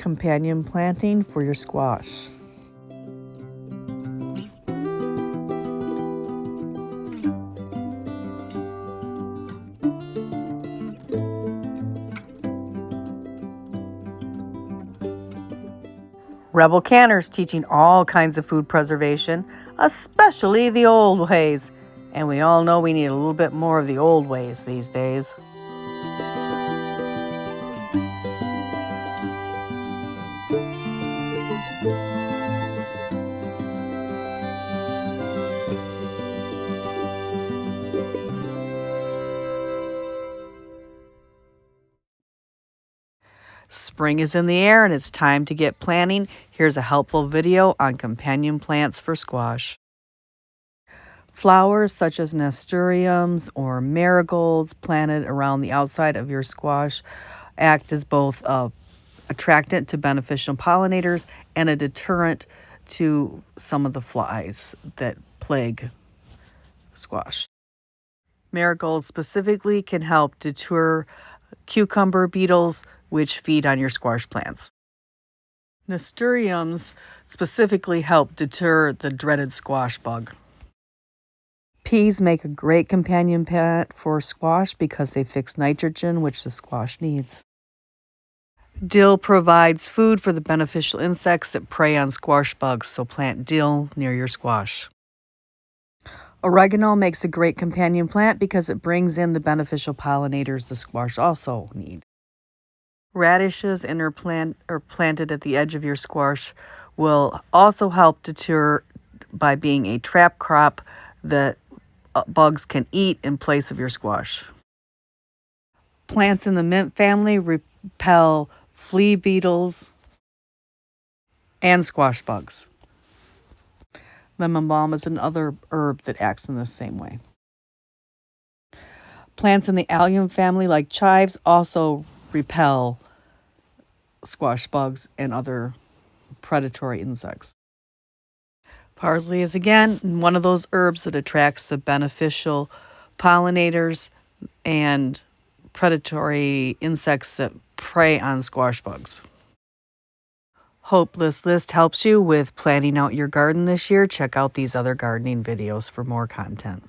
companion planting for your squash. Rebel Canner's teaching all kinds of food preservation, especially the old ways. And we all know we need a little bit more of the old ways these days. Spring is in the air and it's time to get planting. Here's a helpful video on companion plants for squash. Flowers such as nasturtiums or marigolds planted around the outside of your squash act as both a attractant to beneficial pollinators and a deterrent to some of the flies that plague squash. Marigolds specifically can help deter cucumber beetles, which feed on your squash plants. Nasturtiums specifically help deter the dreaded squash bug. Peas make a great companion plant for squash because they fix nitrogen, which the squash needs. Dill provides food for the beneficial insects that prey on squash bugs, so plant dill near your squash. Oregano makes a great companion plant because it brings in the beneficial pollinators the squash also need. Radishes planted at the edge of your squash will also help deter by being a trap crop that bugs can eat in place of your squash. Plants in the mint family repel flea beetles and squash bugs. Lemon balm is another herb that acts in the same way. Plants in the allium family, like chives, also repel squash bugs and other predatory insects. Parsley is again one of those herbs that attracts the beneficial pollinators and predatory insects that prey on squash bugs. Hope this list helps you with planning out your garden this year. Check out these other gardening videos for more content.